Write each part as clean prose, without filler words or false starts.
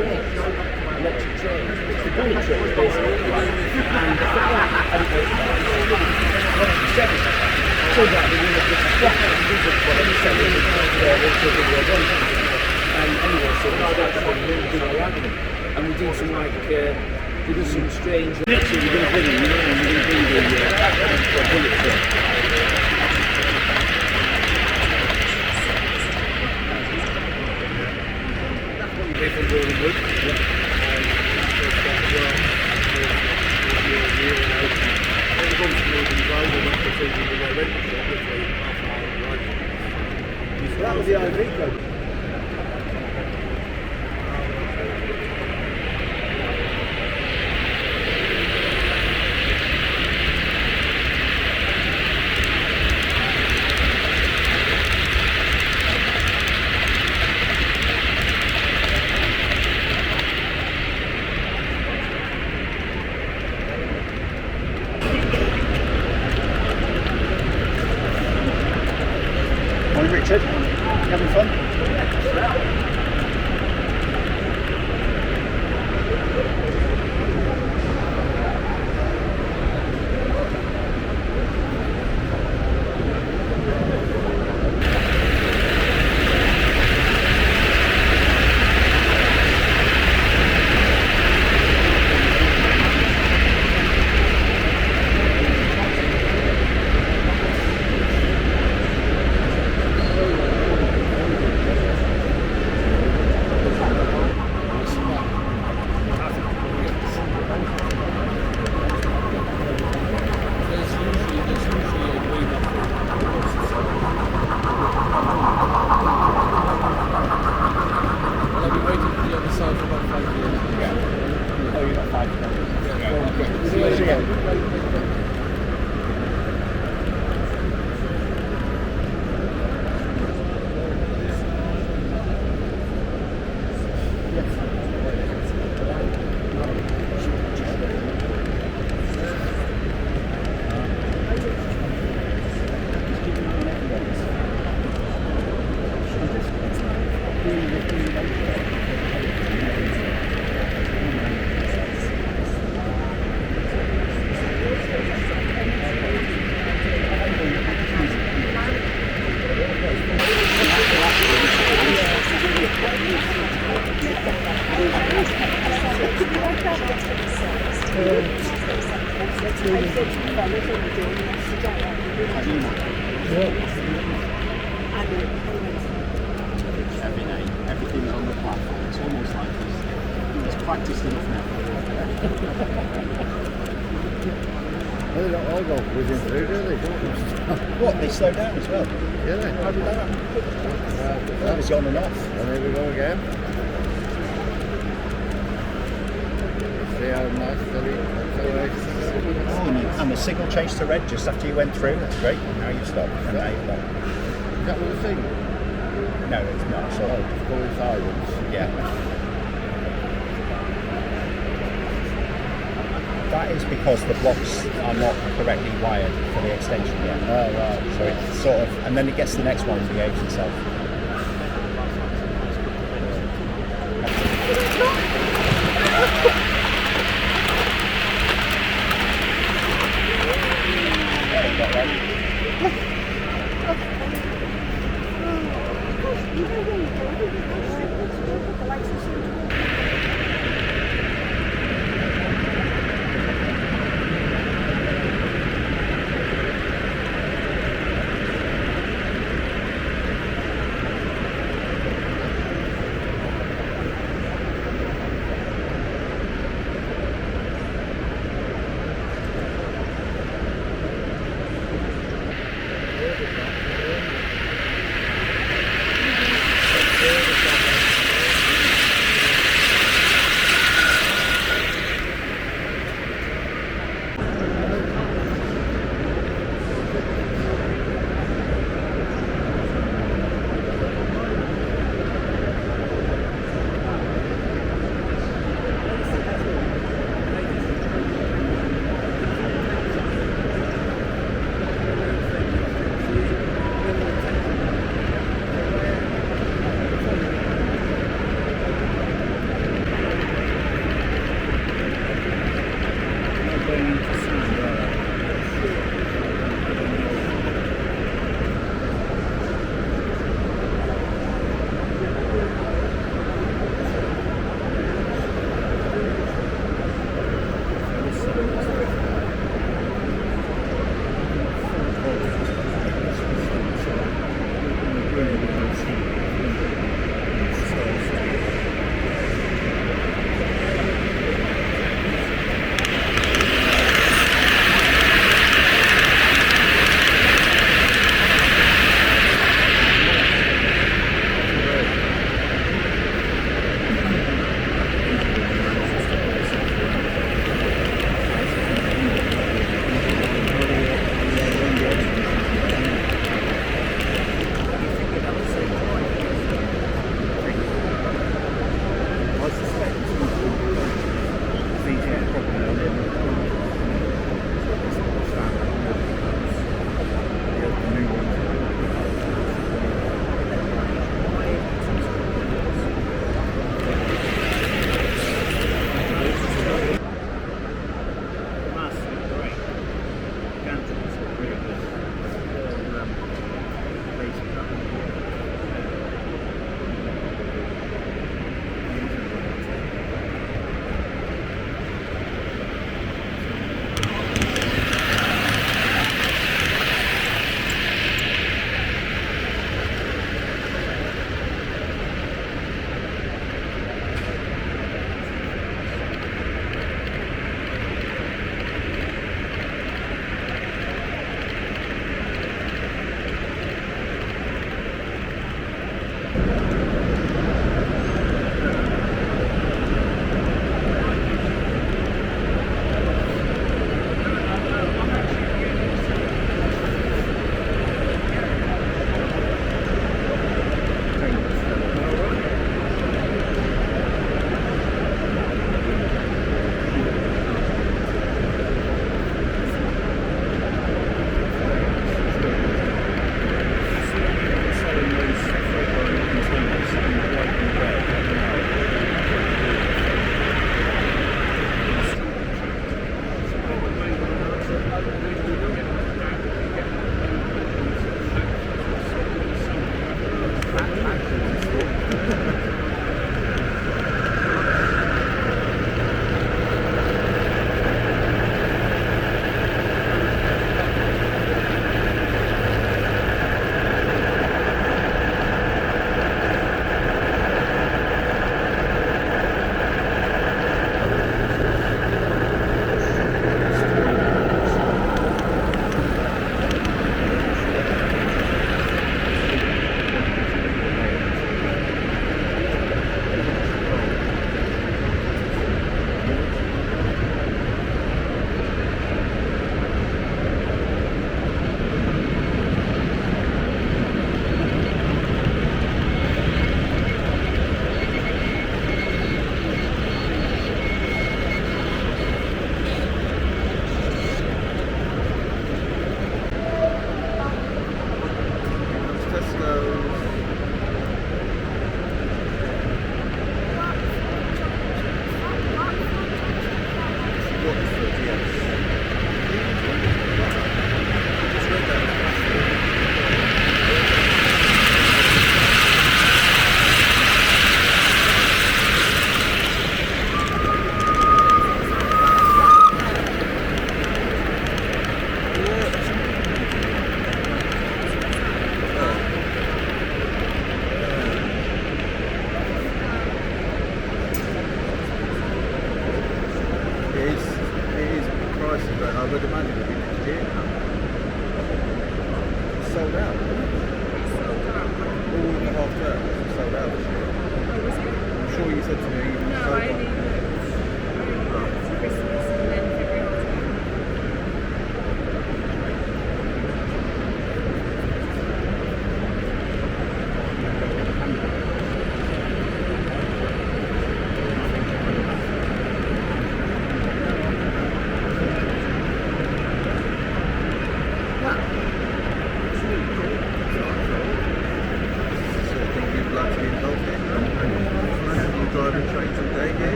trains, electric trains. It's the bullet trains, basically. And turns out they were just and anyway, so we started a really good argument. And we did some like, we did some strange... Literally, we're going to bring it, we're going to bring the bullet train. Really good. That was the IV code. Richard, you having fun? Everything's on the platform. It's almost like it's practiced enough now. Well, they don't all go within through, do they? What? They slow down as well? Yeah. How did that happen? That was on and off. And here we go again. See how nice the acceleration is. And the signal changed to red just after you went through. That's great. Now you stop. And now you're done. Is that what the thing? No, it's not. So it's going silence. Yeah. That is because the blocks are not correctly wired for the extension yet. Oh, right. So it's sort of, and then it gets to the next one and behaves itself. these ones properly on in. The new ones.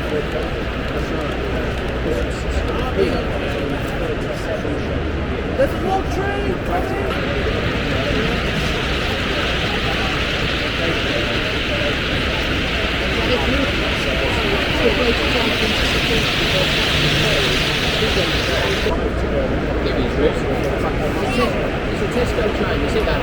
There's a log tree! It's a Tesco train, you see that?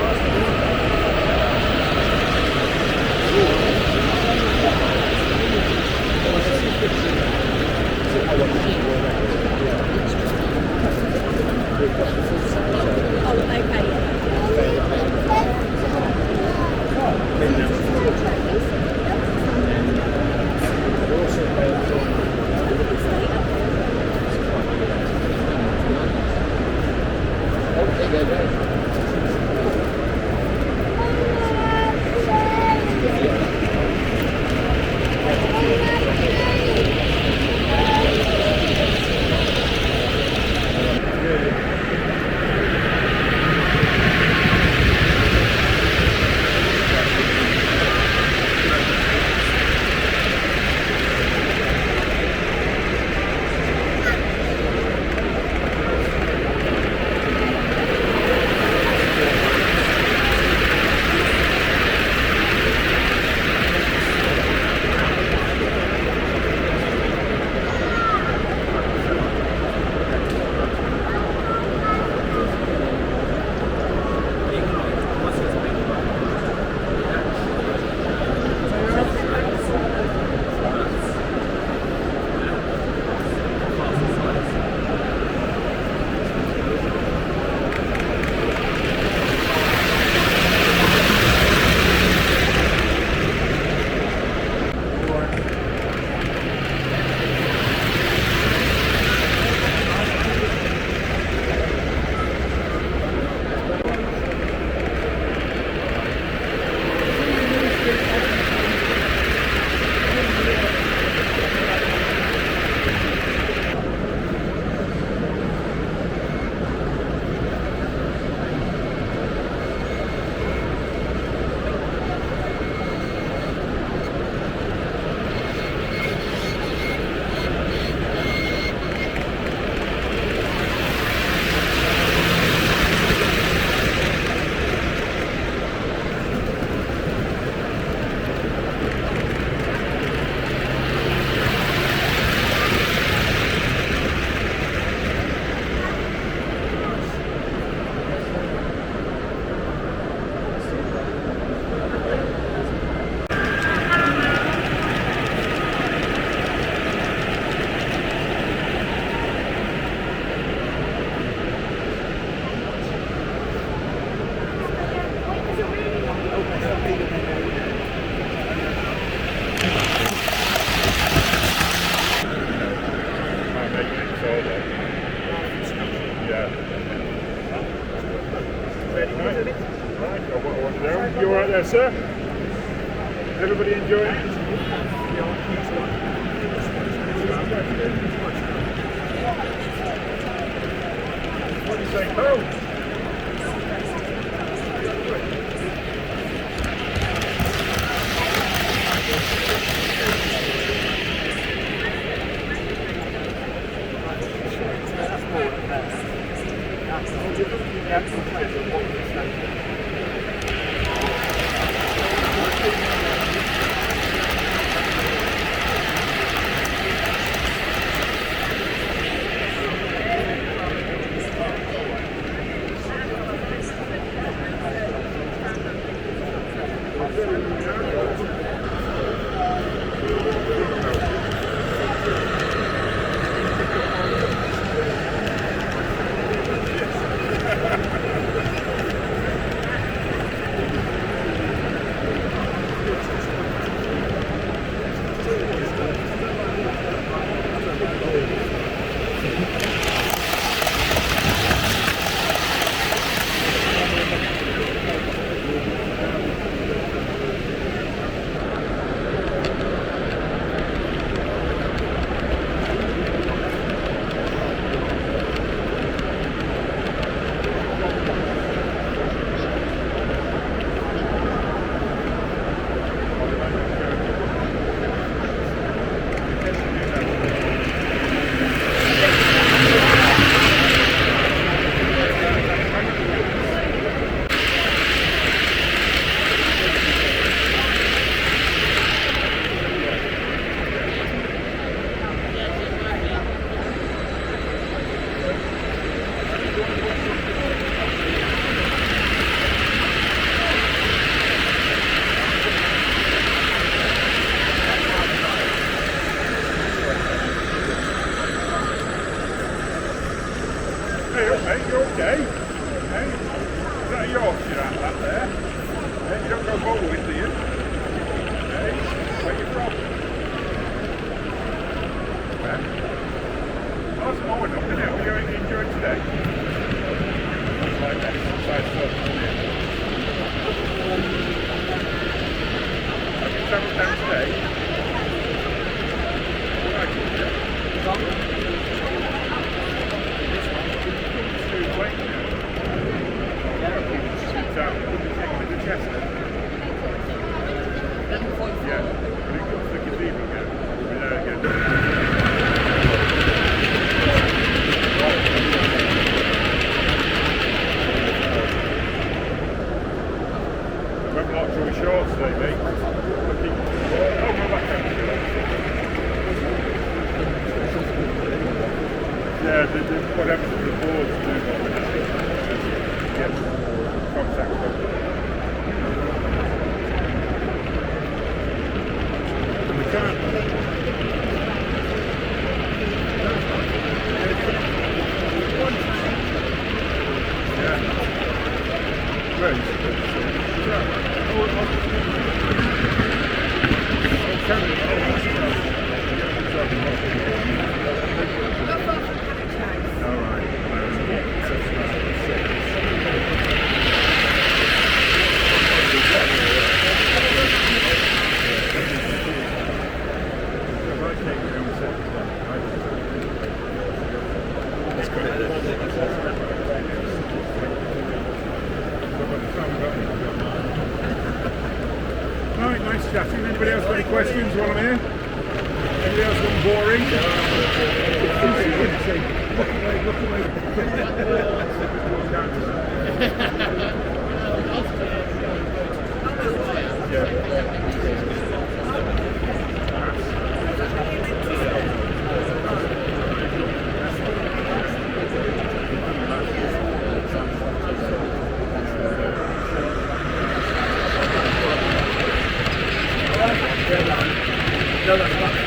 You all right there, sir? Everybody enjoying it? What do you say, Carl? Okay. Hey, is that a Yorkshire out there? Hey, you don't go bowling, do you? Hey, where you from? Where? Oh, it's mowing up, isn't it? Are you enjoying today? It's like exercise stuff, isn't it? Have you travelled down today? Right, yeah. Blakemere. With the Chester. Yeah, when it comes to the Cathedral again, we'll be there again. I went back to a short today, mate. Oh, go back down. Yeah, whatever the boards do, get contact with them. And we can't. Yeah. Great. All right. Right, nice chatting. Anybody else got any questions while I'm here? Anybody else got boring? Look away. No, that's not for...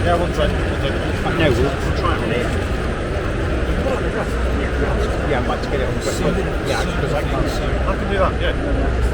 Yeah, we'll try it on here. Yeah, I'd like to get it on the website. Yeah, because I can't see. I can do that, yeah.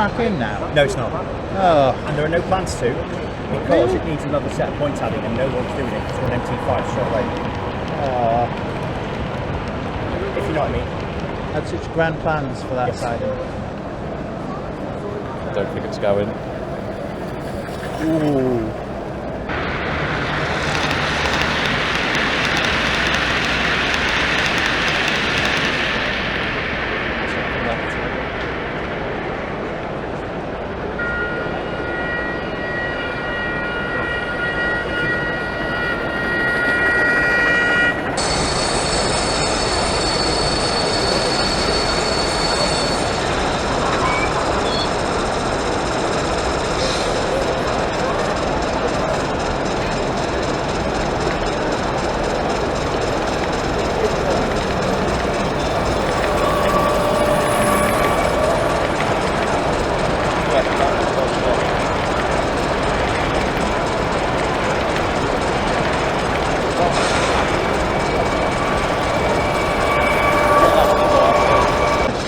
track in now? No, it's not. Oh, And there are no plans to, because it needs another set of point adding, and no one's doing it. It's an MT5 straight away. If you know what I mean. had such grand plans for that Yes. side of it. I don't think it's going. Ooh.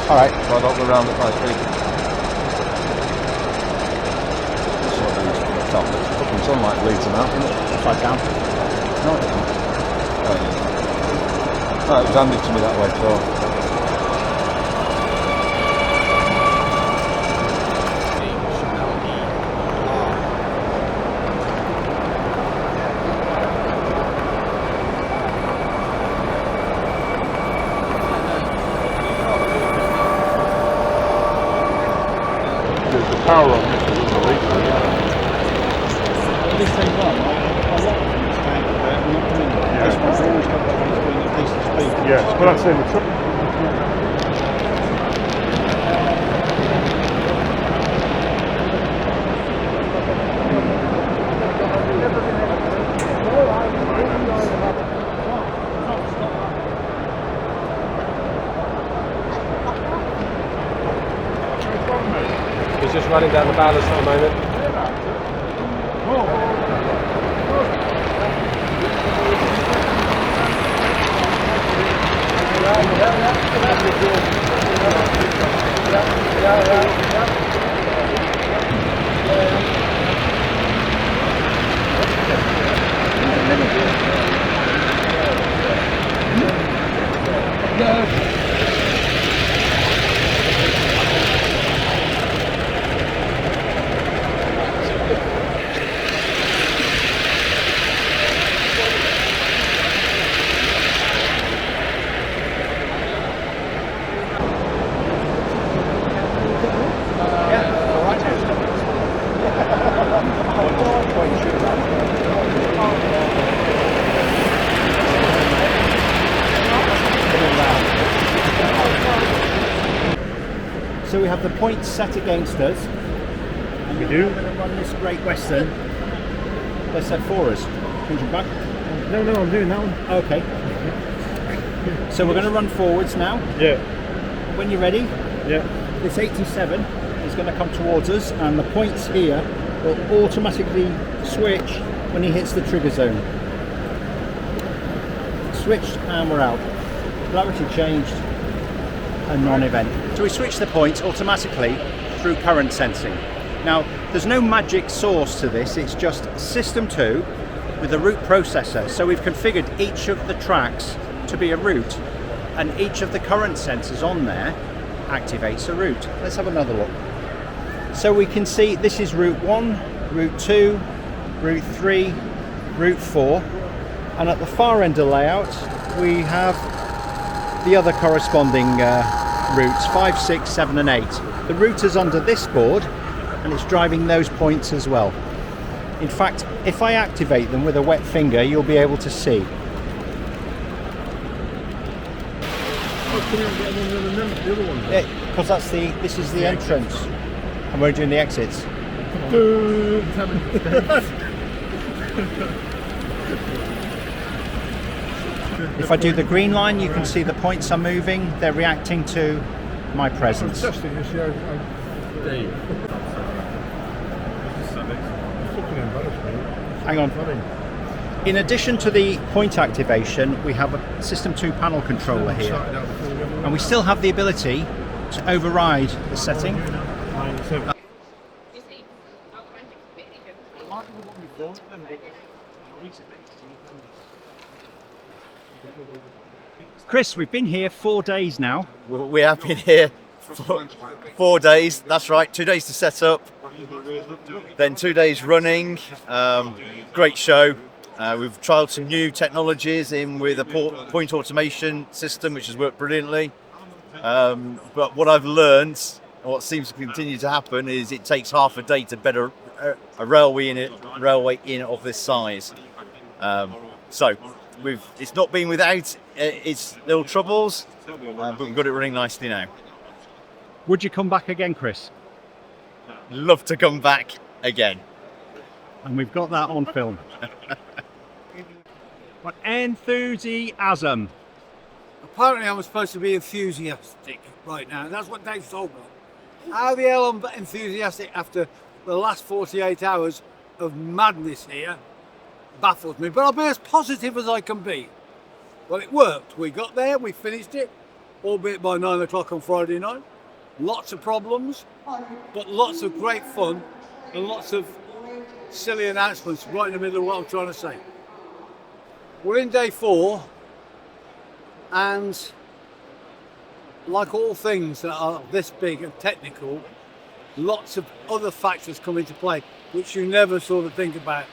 Alright, so I got the round at 5 feet. So then it's from the top. The fucking sunlight bleeds them out, isn't it? Upside down. No, it doesn't. Oh, yeah. Oh, it was handed to me that way, so. Power on this is unbelievable. This thing one, a lot of them stand for it, not doing it. This one's always got the ones doing at decent speed. Yes, but that's in the truck. He's just running down the ballast at the moment. So we have the points set against us. And We do. We're going to run this Great Western. They're set for us. Can you back? No, I'm doing that one. Okay. So we're going to run forwards now. Yeah, When you're ready, yeah. this 87 is going to come towards us, and the points here will automatically switch when he hits the trigger zone. Switched, and we're out. Polarity changed, a non-event. So we switch the points automatically through current sensing. Now, there's no magic source to this, it's just System 2 with a route processor. So we've configured each of the tracks to be a route, and each of the current sensors on there activates a route. Let's have another look. So we can see this is route 1, route 2, route 3, route 4, and at the far end of the layout we have the other corresponding routes 5, 6, 7 and 8. The router's under this board and it's driving those points as well. In fact, if I activate them with a wet finger, you'll be able to see. Because this is the entrance and we're doing the exits. If I do the green line, you can see the points are moving, they're reacting to my presence. Fantastic, you see how Dave. Fucking embarrassment. Hang on. In addition to the point activation, we have a System 2 panel controller here. And we still have the ability to override the setting Chris, we've been here 4 days now. We have been here for 4 days. That's right. 2 days to set up, then 2 days running. Great show. We've trialled some new technologies in with a point automation system, which has worked brilliantly. But what I've learned, what seems to continue to happen, is it takes half a day to bed a railway in of this size. So it's not been without its little troubles, but we've got it running nicely now. Would you come back again, Chris? Love to come back again. And we've got that on film. What enthusiasm. Apparently I'm supposed to be enthusiastic right now. That's what Dave told me. How the hell I'm enthusiastic after the last 48 hours of madness here baffles me. But I'll be as positive as I can be. Well, it worked. We got there, we finished it, albeit by 9 o'clock on Friday night. Lots of problems, but lots of great fun and lots of silly announcements right in the middle of what I'm trying to say. We're in day 4, and like all things that are this big and technical, lots of other factors come into play which you never sort of think about.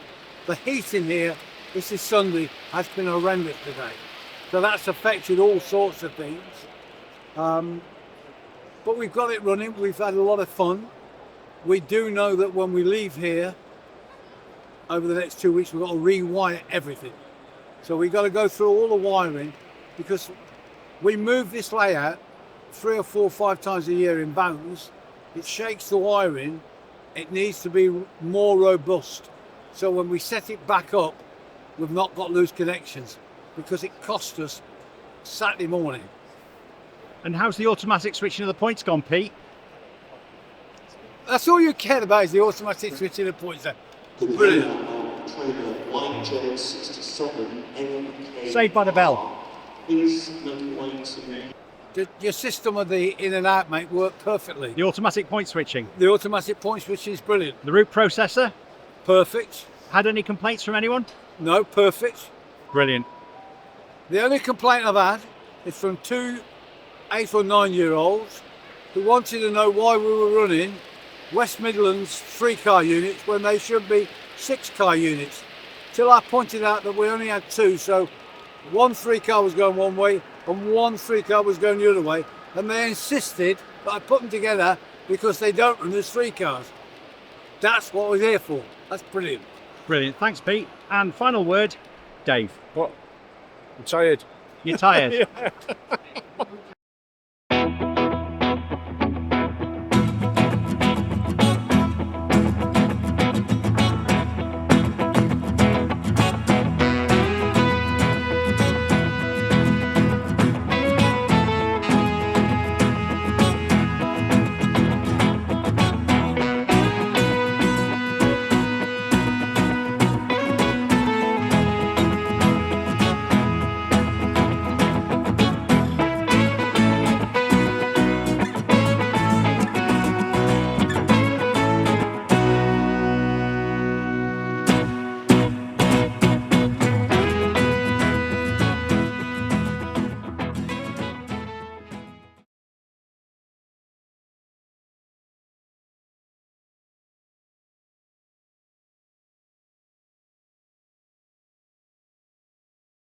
The heat in here, this is Sunday, has been horrendous today. So that's affected all sorts of things. But we've got it running, we've had a lot of fun. We do know that when we leave here, over the next 2 weeks, we've got to rewire everything. So we've got to go through all the wiring, because we move this layout 3 or 4 or 5 times a year in bands. It shakes the wiring. It needs to be more robust. So when we set it back up, we've not got loose connections, because it cost us Saturday morning. And how's the automatic switching of the points gone, Pete? That's all you care about, is the automatic switching of points there. Brilliant. Saved by the bell. Your system of the in and out, mate, worked perfectly. The automatic point switching. The automatic point switching is brilliant. The root processor. Perfect. Had any complaints from anyone? No, perfect. Brilliant. The only complaint I've had is from 2 8 or 9 year olds who wanted to know why we were running West Midlands 3-car units when they should be 6-car units. Till I pointed out that we only had 2, so 1 3-car was going one way and 1 3-car was going the other way, and they insisted that I put them together because they don't run as 3 cars. That's what we're here for. That's brilliant. Brilliant. Thanks, Pete. And final word, Dave. What? I'm tired. You're tired? Yeah.